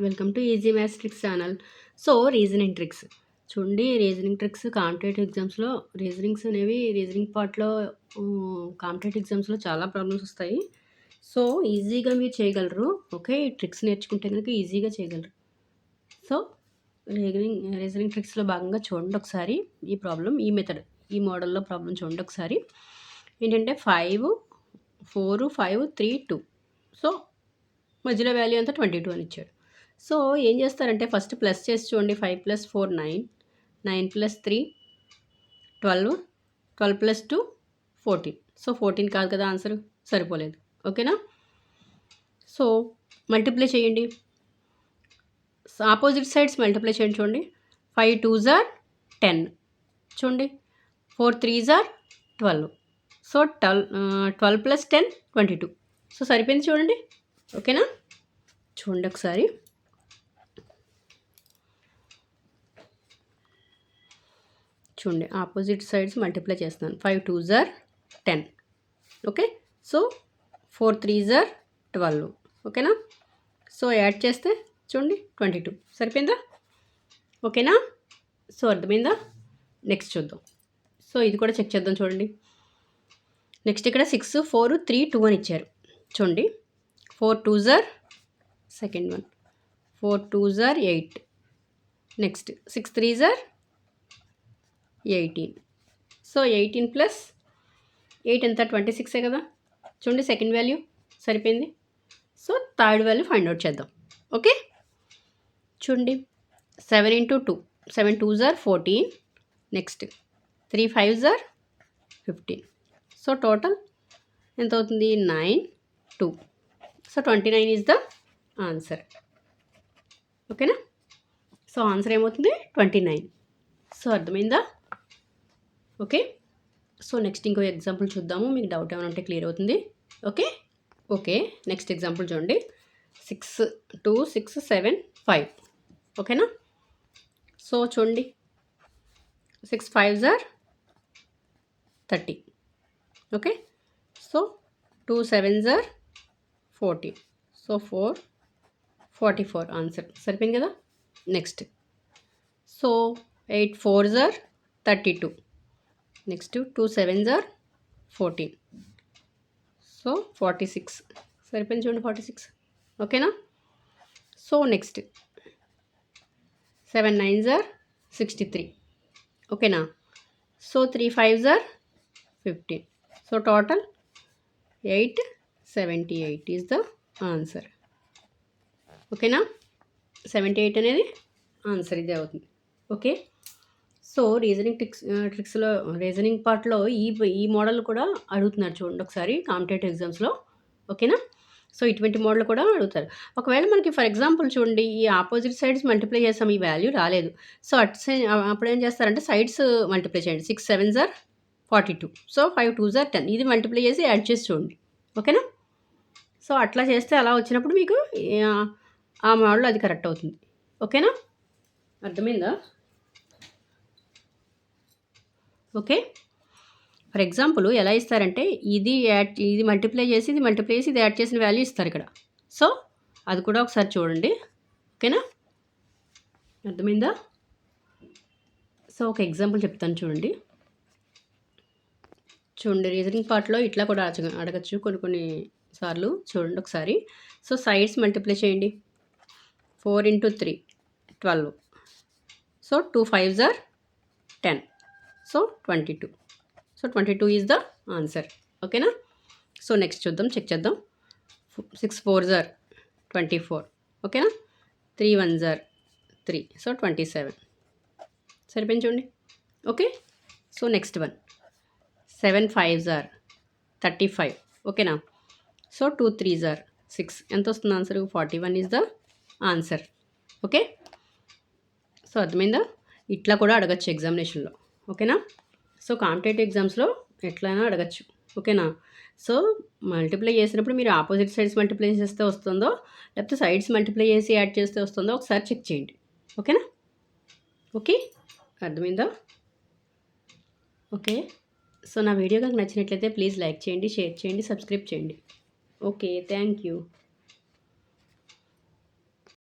Welcome to easy maths tricks channel. So reasoning tricks చూడండి. Reasoning tricks competitive ఎగ్జామ్స్లో reasoning పార్ట్లో competitive ఎగ్జామ్స్లో చాలా ప్రాబ్లమ్స్ వస్తాయి. సో ఈజీగా మీరు చేయగలరు. ఓకే, ఈ ట్రిక్స్ నేర్చుకుంటే కనుక ఈజీగా చేయగలరు. సో రీజనింగ్ ట్రిక్స్లో భాగంగా చూడండి ఒకసారి ఈ మెథడ్, ఈ మోడల్లో ప్రాబ్లం చూడండి ఒకసారి. ఏంటంటే 5, 4, 5, 3, 2. సో మధ్యలో వాల్యూ అంతా 22 అని ఇచ్చాడు. సో ఏం చేస్తారంటే ఫస్ట్ ప్లస్ చేసి చూడండి. 5 + 4 9, 9 + 3 12, 12 + 2 14. సో 14 కాదు కదా ఆన్సర్, సరిపోలేదు. ఓకేనా? సో మల్టిప్లై చేయండి, ఆపోజిట్ సైడ్స్ మల్టిప్లై చేయండి. చూడండి 5 2s are 10, చూడండి 4 3s are 12. సో 12 + 10 22. సో సరిపోయింది చూడండి. ఓకేనా? చూడండి ఒకసారి. చూడండి ఆపోజిట్ సైడ్స్ మల్టిప్లై చేస్తున్నాను. 5 2s are 10. Okay, so 4 3s are 12. ఓకేనా? సో యాడ్ చేస్తే చూడండి 22. సరిపోయిందా? ఓకేనా? సో అర్థమైందా? నెక్స్ట్ చూద్దాం. సో ఇది కూడా చెక్ చేద్దాం. చూడండి నెక్స్ట్ ఇక్కడ 6 4 3 2 అని ఇచ్చారు. చూడండి 4 2s are, second one 4 2s are 8. Next 6 3s are 18. So 18 + 8 ఎంత? 26 కదా. చూడండి సెకండ్ వాల్యూ సరిపోయింది. So third value find out చేద్దాం. ఓకే, చూడండి 7 × 2, 7 2s are 14. Next 3 5s are 15. So total ఎంత అవుతుంది? 9 2. So 29 is the answer. ఓకేనా? సో ఆన్సర్ ఏమవుతుంది? 29. సో అర్థమైందా? ఓకే, సో నెక్స్ట్ ఇంకో ఎగ్జాంపుల్ చూద్దాము. మీకు డౌట్ ఏమైనా ఉంటే క్లియర్ అవుతుంది. ఓకే నెక్స్ట్ ఎగ్జాంపుల్ చూడండి. 6 2 6 7 5. ఓకేనా? సో చూడండి 6 5s are 30. Okay, so 2 7s are 40. So 4 44 answer. సరిపోయింది కదా. Next so 8 4s are 32. Next 2 7s are 14. So 46. సరిపోయింది చూడండి 46. ఓకేనా? So next 7 9s are 63. ఓకేనా? So 3 5s are 15. So total 8 78 is the answer. ఓకేనా? 78 అనేది ఆన్సర్ ఇదే అవుతుంది. ఓకే, సో ట్రిక్స్లో రీజనింగ్ పార్ట్లో ఈ మోడల్ కూడా అడుగుతున్నారు. చూడండి ఒకసారి కాంపిటేటివ్ ఎగ్జామ్స్లో. ఓకేనా? సో ఇటువంటి మోడల్ కూడా అడుగుతారు. ఒకవేళ మనకి ఫర్ ఎగ్జాంపుల్ చూడండి ఈ ఆపోజిట్ సైడ్స్ మల్టిప్లై చేస్తాం, ఈ వాల్యూ రాలేదు. సో అప్పుడు ఏం చేస్తారంటే సైడ్స్ మల్టిప్లై చేయండి. 6 7s are 42. So 5 2s are 10. ఇది మల్టిప్లై చేసి యాడ్ చేసి చూడండి. ఓకేనా? సో అట్లా చేస్తే అలా వచ్చినప్పుడు మీకు ఆ మోడల్ అది కరెక్ట్ అవుతుంది. ఓకేనా? అర్థమైందా? ఓకే, ఫర్ ఎగ్జాంపుల్ ఎలా ఇస్తారంటే ఇది మల్టిప్లై చేసి ఇది యాడ్ చేసిన వాల్యూ ఇస్తారు ఇక్కడ. సో అది కూడా ఒకసారి చూడండి. ఓకేనా? అర్థమైందా? సో ఒక ఎగ్జాంపుల్ చెప్తాను చూడండి. రీజనింగ్ పార్ట్లో ఇట్లా కూడా అడగచ్చు కొన్ని సార్లు. చూడండి ఒకసారి. సో సైడ్స్ మల్టిప్లై చేయండి. 4 × 3 12. So 2 5s are 10. So 22. So 22 is the answer. ఓకేనా? సో నెక్స్ట్ చూద్దాం, చెక్ చేద్దాం. 6 4s are 24. ఓకేనా? 3 1s are 3. సో 27. సరిపోయింది చూడండి. Okay, so next one 7 5s are 35. ఓకేనా? So 2 3s are 6. ఎంత వస్తుంది answer? 41 is the answer. Okay, so అర్థమైందా? ఇట్లా కూడా అడగచ్చు ఎగ్జామినేషన్లో. ఓకేనా? సో కాంపిటేటివ్ ఎగ్జామ్స్లో ఎట్లయినా అడగచ్చు. ఓకేనా? సో మల్టిప్లై చేసినప్పుడు మీరు ఆపోజిట్ సైడ్స్ మల్టిప్లై చేస్తే వస్తుందో, లేకపోతే సైడ్స్ మల్టిప్లై చేసి యాడ్ చేస్తే వస్తుందో ఒకసారి చెక్ చేయండి. ఓకేనా? ఓకే, అర్థమైందా? ఓకే, సో నా వీడియో కనుక నచ్చినట్లయితే ప్లీజ్ లైక్ చేయండి, షేర్ చేయండి, సబ్స్క్రైబ్ చేయండి. Okay, thank you.